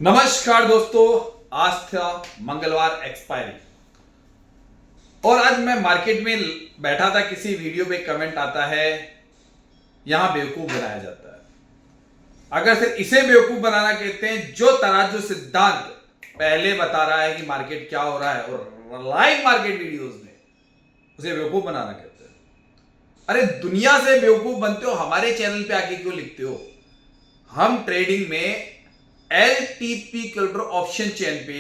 नमस्कार दोस्तों, आज था मंगलवार एक्सपायरी और आज मैं मार्केट में बैठा था। किसी वीडियो पे कमेंट आता है यहां बेवकूफ बनाया जाता है। अगर सिर्फ इसे बेवकूफ बनाना कहते हैं, जो तराजू सिद्धांत पहले बता रहा है कि मार्केट क्या हो रहा है और लाइव मार्केट वीडियोस में उसे बेवकूफ बनाना कहते हैं। अरे दुनिया से बेवकूफ बनते हो, हमारे चैनल पे आके क्यों लिखते हो? हम ट्रेडिंग में एलटीपी कैलकुलेटर ऑप्शन चेन पे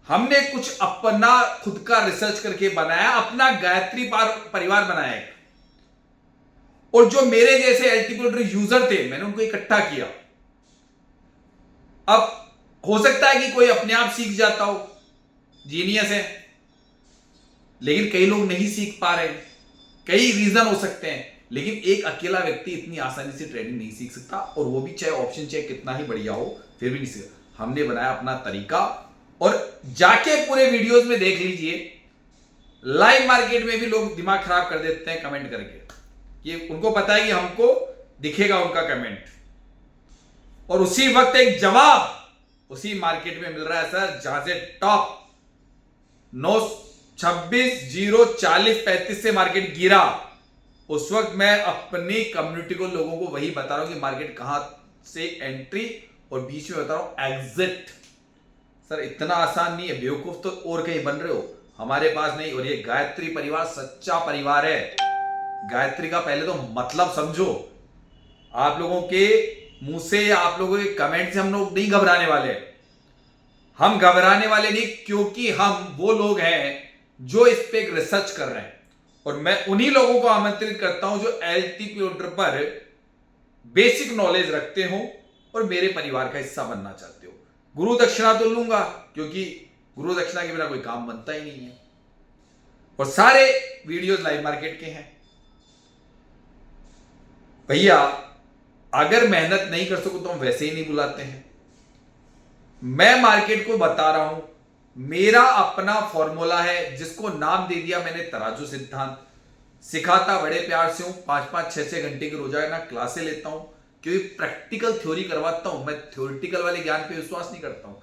हमने कुछ अपना खुद का रिसर्च करके बनाया, अपना गायत्री परिवार बनाया है। और जो मेरे जैसे एलटीपी कैलकुलेटर यूजर थे, मैंने उनको इकट्ठा किया। अब हो सकता है कि कोई अपने आप सीख जाता हो, जीनियस है, लेकिन कई लोग नहीं सीख पा रहे। कई रीजन हो सकते हैं, लेकिन एक अकेला व्यक्ति इतनी आसानी से ट्रेडिंग नहीं सीख सकता, और वो भी चाहे ऑप्शन चेक कितना ही बढ़िया हो फिर भी नहीं सीख। हमने बनाया अपना तरीका, और जाके पूरे वीडियोस में देख लीजिए। लाइव मार्केट में भी लोग दिमाग खराब कर देते हैं कमेंट करके, ये उनको पता है कि हमको दिखेगा उनका कमेंट, और उसी वक्त एक जवाब उसी मार्केट में मिल रहा है सर, जहां से टॉप 9 26 0 40 35 से मार्केट गिरा। उस वक्त मैं अपनी कम्युनिटी को, लोगों को वही बता रहा हूं कि मार्केट कहां से एंट्री और बीच में बता रहा हूं एग्जिट। सर इतना आसान नहीं है, बेवकूफ तो और कहीं बन रहे हो, हमारे पास नहीं। और ये गायत्री परिवार सच्चा परिवार है। गायत्री का पहले तो मतलब समझो। आप लोगों के मुंह से या आप लोगों के कमेंट से हम लोग नहीं घबराने वाले। हम घबराने वाले नहीं, क्योंकि हम वो लोग हैं जो इस पे रिसर्च कर रहे हैं। और मैं उन्हीं लोगों को आमंत्रित करता हूं जो एलटीपी ऑर्डर पर बेसिक नॉलेज रखते हो और मेरे परिवार का हिस्सा बनना चाहते हो। गुरु दक्षिणा तो लूंगा, क्योंकि गुरु दक्षिणा के बिना कोई काम बनता ही नहीं है। और सारे वीडियोस लाइव मार्केट के हैं। भैया अगर मेहनत नहीं कर सको तो हम वैसे ही नहीं बुलाते हैं। मैं मार्केट को बता रहा हूं, मेरा अपना फॉर्मूला है जिसको नाम दे दिया मैंने तराजू सिद्धांत। सिखाता बड़े प्यार से हूं, 5-5 6-6 घंटे की रोजाना क्लासे लेता हूं, क्योंकि प्रैक्टिकल थ्योरी करवाता हूं। मैं थ्योरेटिकल वाले ज्ञान पे विश्वास नहीं करता हूं।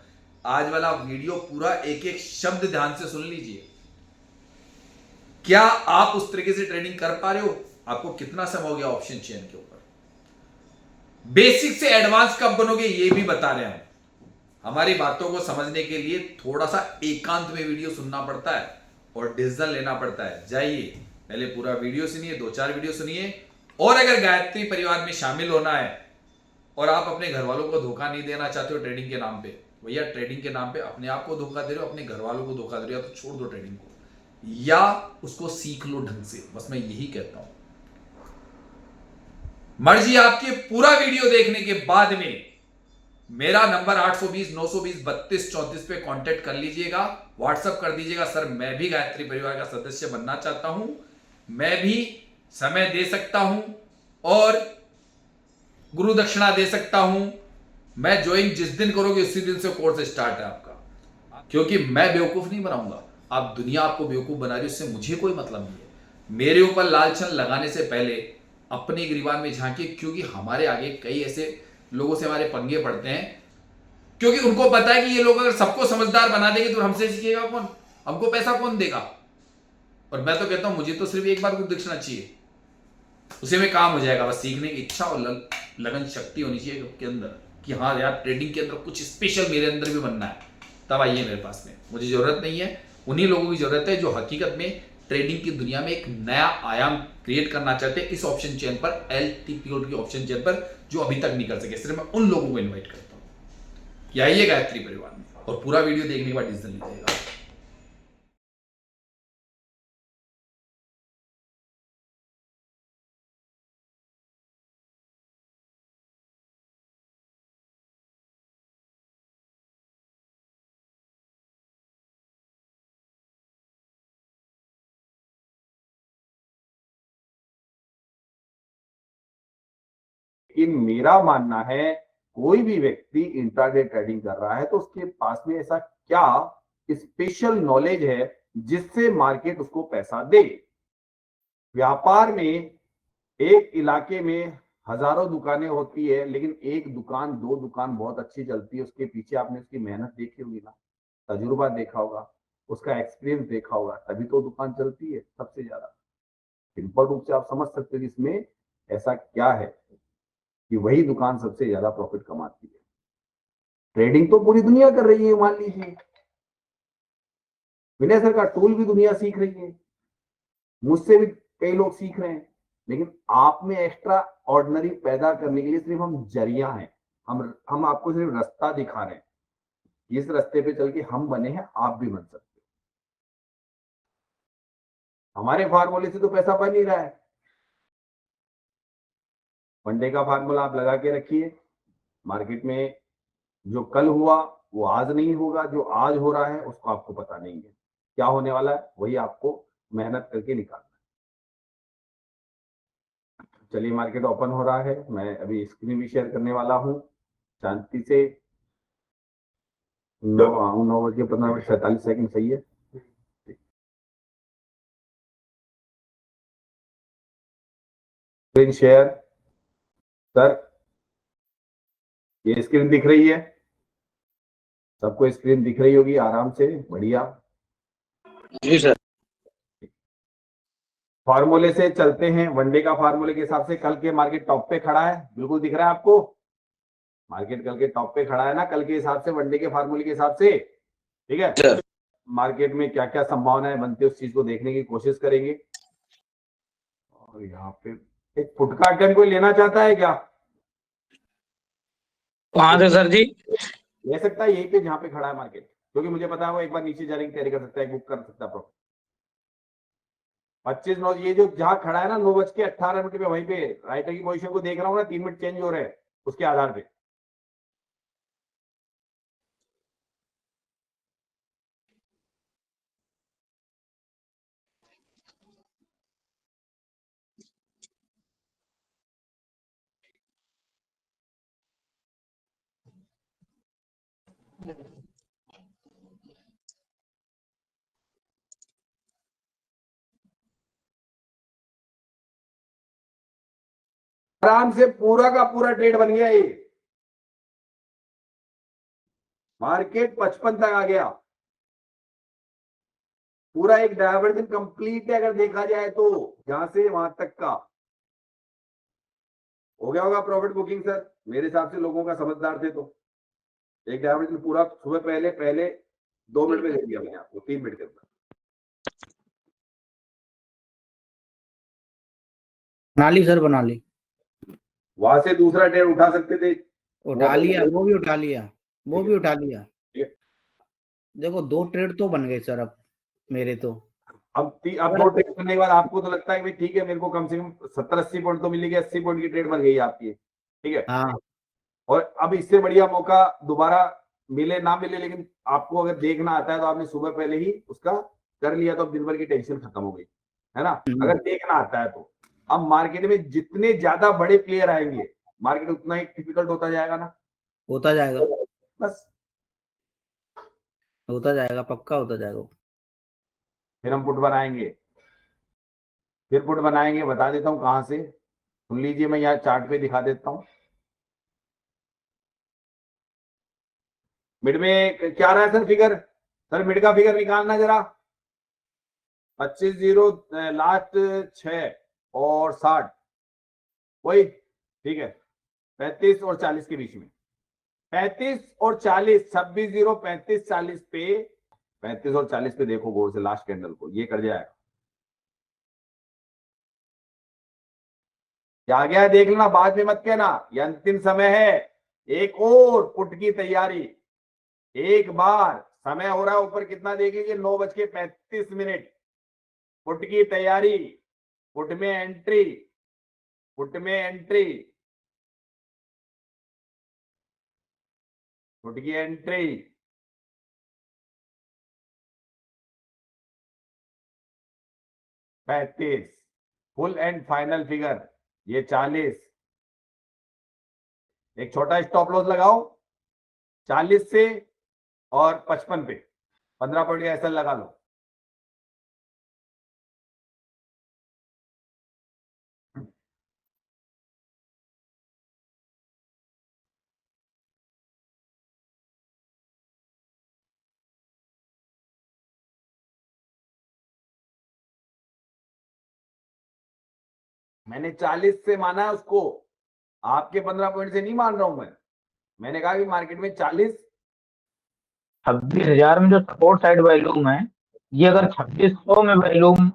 आज वाला वीडियो पूरा एक एक शब्द ध्यान से सुन लीजिए। क्या आप उस तरीके से ट्रेडिंग कर पा रहे हो? आपको कितना समय हो गया ऑप्शन चेन के ऊपर? बेसिक से एडवांस कब बनोगे ये भी बता रहे हैं। हमारी बातों को समझने के लिए थोड़ा सा एकांत में वीडियो सुनना पड़ता है और डिसीजन लेना पड़ता है। जाइए पहले पूरा वीडियो सुनिए, 2-4 वीडियो सुनिए। और अगर गायत्री परिवार में शामिल होना है और आप अपने घर वालों को धोखा नहीं देना चाहते हो ट्रेडिंग के नाम पे, भैया ट्रेडिंग के नाम पे अपने आप को धोखा दे रहे हो, अपने घर वालों को धोखा दे रहे हो, तो छोड़ दो ट्रेडिंग को, या उसको सीख लो ढंग से। बस मैं यही कहता हूं। मर्जी आपकी। पूरा वीडियो देखने के बाद में मेरा नंबर 820 920 32 34 पे कांटेक्ट कर लीजिएगा, व्हाट्सएप कर दीजिएगा। सर मैं भी गायत्री परिवार का सदस्य बनना चाहता हूं, मैं भी समय दे सकता हूं और गुरु दक्षिणा दे सकता हूं। मैं ज्वाइन जिस दिन करोगे उसी दिन से कोर्स स्टार्ट है आपका, क्योंकि मैं बेवकूफ नहीं बनाऊंगा। आप दुनिया आपको बेवकूफ बना रही है, उससे मुझे कोई मतलब नहीं है। मेरे ऊपर लालछन लगाने से पहले अपने गिरबान में झांकिए, क्योंकि हमारे आगे कई ऐसे लोगों से हमारे पंगे पड़ते हैं, क्योंकि उनको पता है कि ये लोग अगर सबको समझदार बना देंगे तो हमसे सीखेगा कौन, हमको पैसा कौन देगा। और मैं तो कहता हूं मुझे तो सिर्फ एक बार गुरु दक्षिणा चाहिए, उसी में काम हो जाएगा। बस सीखने की इच्छा और लगन शक्ति होनी चाहिए आपके अंदर कि हाँ यार ट्रेडिंग के अंदर कुछ स्पेशल मेरे अंदर भी बनना है, तब आइए मेरे पास में। मुझे जरूरत नहीं है, उन्हीं लोगों की जरूरत है जो हकीकत में ट्रेडिंग की दुनिया में एक नया आयाम क्रिएट करना चाहते हैं इस ऑप्शन चेन पर, एलटीपी की ऑप्शन चेन पर, जो अभी तक नहीं कर सके। सिर्फ मैं उन लोगों को इन्वाइट करता हूं कि आइए गायत्री परिवार में, और पूरा वीडियो देखने के बाद डिसीजन लीजिएगा। लेकिन मेरा मानना है कोई भी व्यक्ति इंट्राडे ट्रेडिंग कर रहा है तो उसके पास में ऐसा क्या स्पेशल नॉलेज है जिससे मार्केट उसको पैसा दे। व्यापार में एक इलाके में हजारों दुकानें होती है, लेकिन एक दुकान, दो दुकान बहुत अच्छी चलती है, उसके पीछे आपने उसकी मेहनत देखी होगी ना, तजुर्बा देखा होगा, उसका एक्सपीरियंस देखा होगा, तभी तो दुकान चलती है सबसे ज्यादा। सिंपल रूप से आप समझ सकते हो कि इसमें ऐसा क्या है कि वही दुकान सबसे ज्यादा प्रॉफिट कमाती है। ट्रेडिंग तो पूरी दुनिया कर रही है, मान लीजिए विनय सर का टूल भी दुनिया सीख रही है, मुझसे भी कई लोग सीख रहे हैं, लेकिन आप में एक्स्ट्रा ऑर्डिनरी पैदा करने के लिए सिर्फ हम जरिया हैं। हम आपको सिर्फ रास्ता दिखा रहे हैं, इस रास्ते पे चल के हम बने हैं, आप भी बन सकते हो। हमारे फार्मूले से तो पैसा बन ही रहा है। वनडे का फार्मूला आप लगा के रखिए, मार्केट में जो कल हुआ वो आज नहीं होगा, जो आज हो रहा है उसको आपको पता नहीं है, क्या होने वाला है वही आपको मेहनत करके निकालना है। चलिए, मार्केट ओपन हो रहा है, मैं अभी स्क्रीन भी शेयर करने वाला हूँ शांति से। 9 बज के 15 मिनट 47 सेकंड, सही है। स्क्रीन शेयर सर, ये स्क्रीन दिख रही है सबको? स्क्रीन दिख रही होगी आराम से, बढ़िया। जी सर। फार्मूले से चलते हैं, वनडे का फार्मूले के हिसाब से कल के मार्केट टॉप पे खड़ा है, बिल्कुल दिख रहा है आपको? मार्केट कल के टॉप पे खड़ा है ना, कल के हिसाब से, वनडे के फार्मूले के हिसाब से, ठीक है सर। मार्केट में क्या क्या संभावनाएं बनती है उस चीज को देखने की कोशिश करेंगे। और यहाँ पे एक फुट का आइटम कोई लेना चाहता है क्या? कहाँ से सर जी? ले सकता है यहीं पे जहाँ पे खड़ा है मार्केट, क्योंकि मुझे पता है वो एक बार नीचे जाने की तैयारी कर सकता है, बुक कर सकता है प्रॉफिट। 25 9, ये जो जहां खड़ा है ना 9 बज के 18 मिनट पे, वहीं पे राइटर की पोजीशन को देख रहा हूँ ना, 3 मिनट चेंज हो रहे हैं उसके आधार पे। आराम से पूरा का पूरा ट्रेड बन गया, ये मार्केट 55 तक आ गया, पूरा एक डायवर्जन कंप्लीट है अगर देखा जाए तो, यहां से वहां तक का हो गया होगा प्रॉफिट बुकिंग सर, मेरे हिसाब से लोगों का समझदार थे तो। एक डायवर्जन पूरा सुबह पहले पहले 2 मिनट में दे दिया मैंने आपको, 3 मिनट के अंदर। बना ली सर, बना ली। वहां से दूसरा ट्रेड उठा सकते थे, उठा लिया, वो भी उठा लिया, वो ठीक भी है। उठा लिया। ठीक है। देखो 2 ट्रेड तो बन गए सर अब मेरे तो। अब 2 ट्रेड करने के बाद आपको तो लगता है कि भाई ठीक है, मेरे को कम से कम 70 80 पॉइंट तो मिलेगी, 80 पॉइंट की ट्रेड बन गई आपकी, ठीक है। हाँ, और अब इससे बढ़िया मौका दोबारा मिले ना मिले, लेकिन आपको अगर देखना आता है तो आपने सुबह पहले ही उसका कर लिया, तो अब दिन भर की टेंशन खत्म हो गई, है ना। अगर देखना आता है तो अब मार्केट में जितने ज्यादा बड़े प्लेयर आएंगे, मार्केट उतना ही डिफिकल्ट होता जाएगा ना, होता जाएगा, बस। होता जाएगा, पक्का होता जाएगा। फिर हम पुट बनाएंगे, फिर पुट बनाएंगे, बता देता हूं कहां से, सुन लीजिए, मैं यहाँ चार्ट पे दिखा देता हूं। मिड में क्या रहा है सर फिगर? सर मिड का फिगर निकालना जरा। 25 0 लास्ट 6 और 60, वही ठीक है, 35 और 40 के बीच में, 35 और 40, 26 0 35 40 पे, 35 और 40 पे देखो गौर से लास्ट कैंडल को, ये कर जाएगा, क्या गया देख लेना, बाद में मत कहना, ये अंतिम समय है, एक और पुट की तैयारी, एक बार समय हो रहा है ऊपर कितना देखेंगे, 9 बज के 35 मिनट, पुट की तैयारी, पुट में एंट्री, पुट में एंट्री, पुट की entry, 35 full and final figure, ये 40, एक छोटा स्टॉप लॉस लगाओ 40 से और 55 पे, 15 पॉइंट ऐसा लगा लो। मैंने 40 से माना है उसको, आपके 15 पॉइंट से नहीं मान रहा हूं मैं। मैंने कहा कि मार्केट में 40 26,000 में जो सपोर्ट साइड वॉल्यूम है, ये अगर 2600 में वॉल्यूम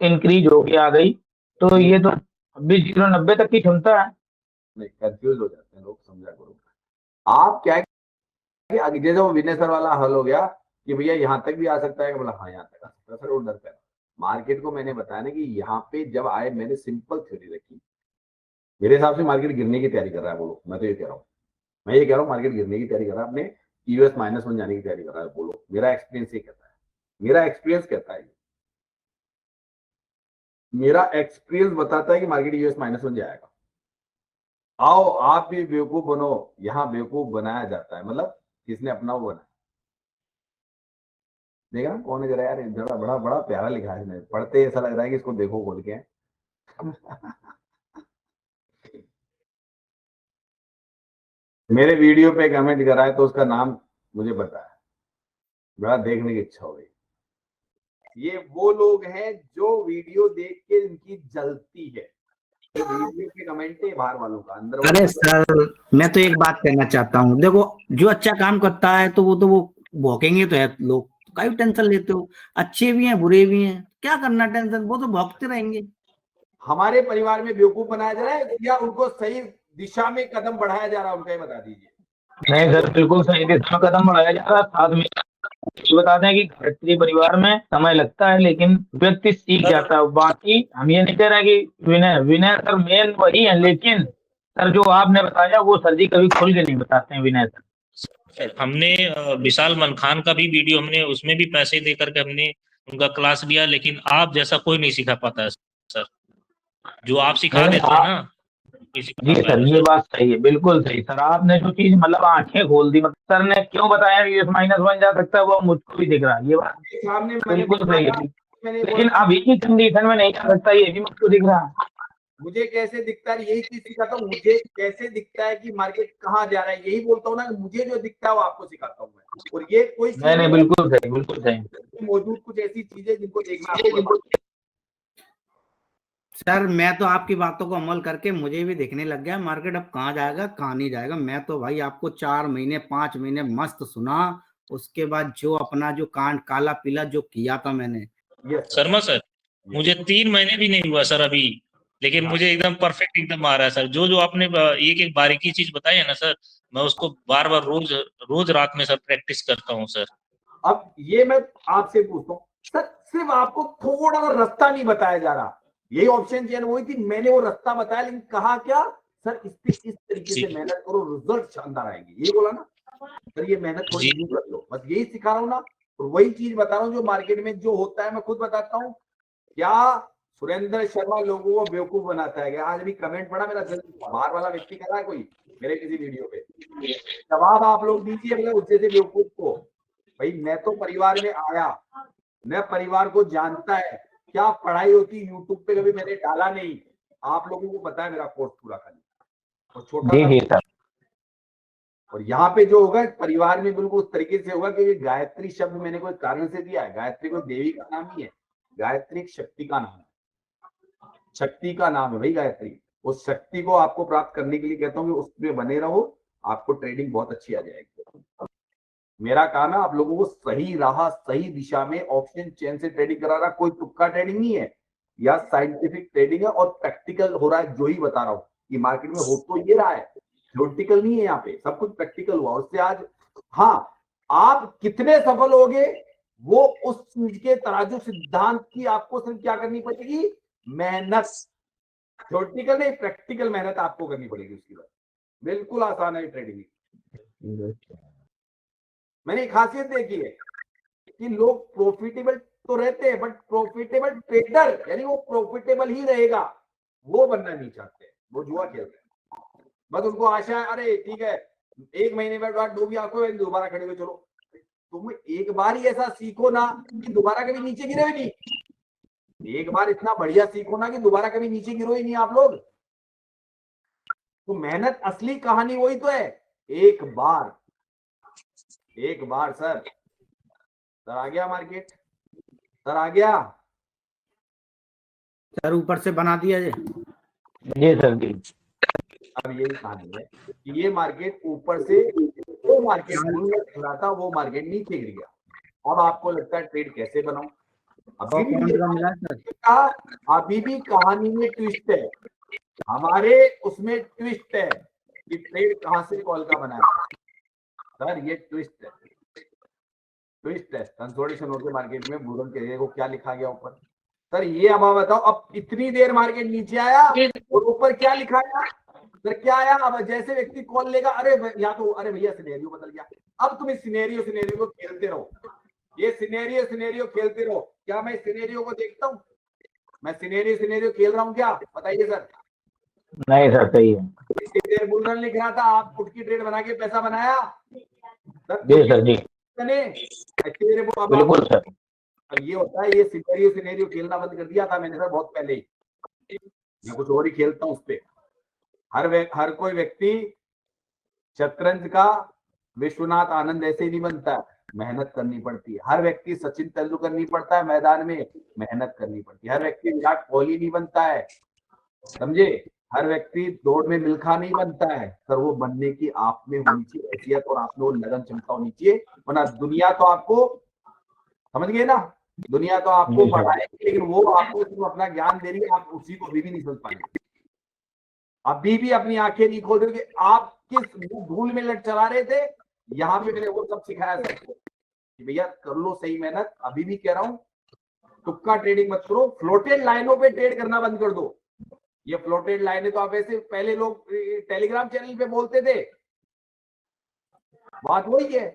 इंक्रीज होके आ गई तो ये तो 26,090 तक की क्षमता है। नहीं, कंफ्यूज हो जाते हैं लोग, समझा करो। आप क्या है कि आगे जैसे वो विनय सर वाला हल हो गया कि भैया यहाँ तक भी आ सकता है, बोला हाँ यहाँ तक आ सकता है, सर वो डरता है। मार्केट को मैंने बताया ना कि यहाँ पे जब आए, मैंने सिंपल थ्योरी रखी। मेरे हिसाब से मार्केट गिरने की तैयारी कर रहा है, बोलो। मैं तो ये कह रहा हूँ, मैं ये कह रहा हूँ मार्केट गिरने की तैयारी कर रहा है, अपने यूएस -1 जाने की तैयारी कर रहा है, बोलो। मेरा एक्सपीरियंस ये कहता है, मेरा एक्सपीरियंस कहता है, मेरा एक्सपीरियंस बताता है कि मार्केट यूएस -1 जाएगा। आओ आप भी बेवकूफ बनो, यहाँ बेवकूफ बनाया जाता है, मतलब किसने अपना वो बनाया। देखा ना कौन है जरा यार, जरा बड़ा बड़ा प्यारा लिखा है इसने, पढ़ते ऐसा लग रहा है कि इसको देखो खोल के। मेरे वीडियो पे कमेंट करा है तो उसका नाम मुझे पता है, बड़ा देखने की इच्छा हो गई। ये वो लोग हैं जो वीडियो देख के इनकी जलती है, जो वीडियो पे कमेंट है बाहर वालों का, अंदर अरे वालों का। सर, मैं तो एक बात कहना चाहता हूँ, देखो जो अच्छा काम करता है तो वो भौंकेंगे तो है लोग, तो काहे टेंशन लेते हो? अच्छे भी हैं बुरे भी हैं, क्या करना टेंशन, वो तो भौंकते रहेंगे। हमारे परिवार में बेवकूफ बनाया जा रहा है या उनको सही दिशा में कदम बढ़ाया जा रहा है, उनका ही बता दीजिए। नहीं सर, बिल्कुल सही दिशा में कदम बढ़ाया जा रहा है। साथ में ये बता दें कि गायत्री परिवार में समय लगता है लेकिन व्यक्ति सीख जाता है। बाकी हम ये नहीं कह रहे कि विनय विनय सर मेन वही है, लेकिन सर जो आपने बताया वो सर जी कभी खुल के नहीं बताते हैं विनय सर। हमने विशाल मनखान का भी वीडियो, हमने उसमें भी पैसे दे करके हमने उनका क्लास लिया, लेकिन आप जैसा कोई नहीं सिखा पाता है सर। जो आप सिखा नहीं देते हैं ना, नहीं सिखा जी सर, पाएगा ये सर। बात सही है, बिल्कुल सही सर। आपने जो चीज मतलब आंखें खोल दी, मतलब सर ने क्यों बताया यूएस -1 जा सकता है वो मुझको भी दिख रहा है, ये बात सामने मैंने बिल्कुल सही दिखाया, है। मैंने लेकिन बोला अभी की कंडीशन में नहीं जा सकता, ये भी मुझको दिख रहा है। मुझे कैसे दिखता है, यही चीज सिखाता हूँ। मुझे कैसे दिखता है कि मार्केट कहाँ जा रहा है, यही बोलता हूँ ना, मुझे जो दिखता है वो आपको सिखाता हूँ मैं। और ये कोई नहीं चीज नहीं, नहीं बिल्कुल सही, बिल्कुल सही। है, मौजूद कुछ ऐसी चीजें जिनको देखना आपको है। सर मैं तो आपकी बातों को अमल करके मुझे भी देखने लग गया मार्केट अब कहाँ जाएगा कहाँ नहीं जाएगा। मैं तो भाई आपको 4 महीने 5 महीने मस्त सुना, उसके बाद जो अपना जो कांड काला पीला जो किया था मैंने। Yes sir. शर्मा सर, मुझे 3 महीने भी नहीं हुआ सर अभी, लेकिन हाँ। मुझे एकदम परफेक्ट एकदम आ रहा है सर। जो जो आपने एक एक बारीकी चीज बताई है ना सर, मैं उसको बार बार रोज रोज रात में सर प्रैक्टिस करता हूँ सर। अब ये मैं आपसे पूछता हूँ सर, सिर्फ आपको थोड़ा सा रास्ता नहीं बताया जा रहा, यही ऑप्शन चेन वही थी, मैंने वो रास्ता बताया, लेकिन कहा क्या सर, इस पे इस तरीके जी से मेहनत करो, रिजल्ट शानदार आएंगे, ये बोला ना सर। ये मेहनत थोड़ी जी यूं कर लो, बस यही सिखा रहा हूँ ना। और वही चीज बता रहा हूँ जो मार्केट में जो होता है, मैं खुद बताता हूँ। क्या सुरेंद्र शर्मा लोगों को बेवकूफ बनाता है क्या? आज भी कमेंट पड़ा मेरा, बाहर वाला व्यक्ति कर रहा है कोई मेरे किसी वीडियो पे, जवाब आप लोग दीजिए मतलब उससे से बेवकूफ को। भाई मैं तो परिवार में आया, मैं परिवार को जानता है, क्या पढ़ाई होती यूट्यूब पे कभी मैंने डाला नहीं। आप लोगों को पता है मेरा कोर्स पूरा खाली और छोटा जी सा। जी सर। और यहाँ पे जो होगा परिवार में बिल्कुल उस तरीके से होगा कि गायत्री शब्द मैंने कोई कारण से दिया है। गायत्री कोई देवी का नाम ही है, गायत्री एक शक्ति का नाम है, शक्ति का नाम है भाई गायत्री। उस शक्ति को आपको प्राप्त करने के लिए कहता हूँ कि उसमें बने रहो, आपको ट्रेडिंग बहुत अच्छी आ जाएगी। मेरा काम है आप लोगों को सही राह सही दिशा में ऑप्शन चेन से ट्रेडिंग करा रहा, कोई तुक्का ट्रेडिंग नहीं है, या साइंटिफिक ट्रेडिंग है और प्रैक्टिकल हो रहा है, जो ही बता रहा हूँ कि मार्केट में हो तो ये रहा है, थ्योरेटिकल नहीं है, यहाँ पे सब कुछ प्रैक्टिकल हुआ। उससे आज हाँ, आप कितने सफल होगे वो उस चीज के तराजू सिद्धांत की आपको सिर्फ क्या करनी पड़ेगी, मेहनत। थ्योरेटिकल नहीं, प्रैक्टिकल मेहनत आपको करनी पड़ेगी उसकी बात। बिल्कुल आसान है ट्रेडिंग। मैंने एक खासियत देखी है कि लोग प्रॉफिटेबल तो रहते हैं, बट प्रॉफिटेबल ट्रेडर यानी वो प्रॉफिटेबल ही रहेगा वो बनना नहीं चाहते, वो जुआ खेलते हैं। बस उनको आशा है अरे ठीक है 1 महीने बाद डूबी आंखों में दोबारा खड़े हुए चलो। तुम एक बार ही ऐसा सीखो ना कि दोबारा कभी नीचे गिरे ही नहीं, एक बार इतना बढ़िया सीखो ना कि दोबारा कभी नीचे गिरो ही नहीं आप लोग। तो मेहनत असली कहानी वही तो है, एक बार, एक बार सर। सर आ गया मार्केट, सर आ गया। सर ऊपर से बना दिया जाए। जी सर जी। अब यही कहानी है कि ये मार्केट ऊपर से वो मार्केट दिख रहा था, वो मार्केट नीचे गिर गया। अब आपको लगता है ट्रेड कैसे बनाऊं? और कौन सा मिला सर? अभी भी कहानी में ट्विस्ट है, हमारे उसमें ट्विस्ट है कि ट्रेड कहां से कॉल का बनाया। सर ये ट्विस्ट है, ट्विस्ट है। कंसोलिडेशन होकर मार्केट में बुरन के को क्या लिखा गया ऊपर? सर ये अब आप बताओ, अब इतनी देर मार्केट नीचे आया और ऊपर क्या लिखा है? सर क्या आया? अब जैसे व्यक्ति कॉल लेगा, अरे या तो अरे भैया सिनेरियो बदल गया। अब तुम इस सिनेरियो को खेलते रहो, ये सिनेरियो खेलते रहो। क्या मैं सिनेरियो को देखता हूँ? मैं सिनेरियो खेल रहा हूँ क्या? बताइए सर। नहीं सर सही है। इतनी देर बुलरन लिख रहा था, आप पुट की ट्रेड बना के पैसा बनाया जी सर जी बिल्कुल सर। अब ये होता है, ये सिनेरियो खेलना बंद कर दिया था मैंने सर बहुत पहले ही। मैं कुछ और ही खेलता हूँ उस पे। हर कोई व्यक्ति शतरंज का विश्वनाथ आनंद ऐसे ही नहीं बनता है, मेहनत करनी पड़ती है। हर व्यक्ति सचिन तेंदुलकर नहीं पड़ता है मैदान में, मेहनत करनी पड़ती है। हर व्यक्ति विराट कोहली नहीं बनता है, समझे? हर व्यक्ति दौड़ में मिल्खा नहीं बनता है। सर वो बनने की आप में होनी चाहिए हैसियत और आप में वो लगन क्षमता होनी चाहिए, वरना दुनिया तो आपको, समझ गए ना, दुनिया तो आपको पढ़ाएगी लेकिन वो आपको सिर्फ अपना ज्ञान दे रही है, आप उसी को अभी भी नहीं समझ पाएंगे। अभी भी अपनी आंखें नहीं खोल रहे कि आप किस धूल में लट चला रहे थे। यहाँ पे मैंने वो सब सिखाया सबको कि भैया कर लो सही मेहनत। अभी भी कह रहा हूँ, तुक्का ट्रेडिंग मत करो, फ्लोटेड लाइनों पे ट्रेड करना बंद कर दो। ये फ्लोटेड लाइनें तो आप ऐसे पहले लोग टेलीग्राम चैनल पे बोलते थे, बात वही है,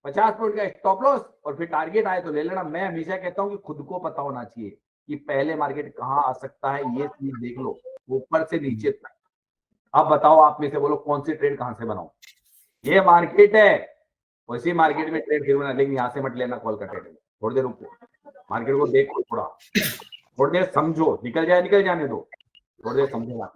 50 पॉइंट का स्टॉप लॉस और फिर टारगेट आए तो ले लेना। मैं हमेशा कहता हूँ कि खुद को पता होना चाहिए कि पहले मार्केट कहाँ आ सकता है, ये चीज देख लो ऊपर से नीचे तक। अब बताओ आप में से बोलो कौन सी ट्रेड कहां से बनाओ? ये मार्केट है, उसी मार्केट में ट्रेड फिर बना, लेकिन यहाँ से मत लेना कॉल का ट्रेड। थोड़ी देर रुको, मार्केट को देखो, थोड़ी देर समझो, निकल जाने दो, थोड़ी देर समझो।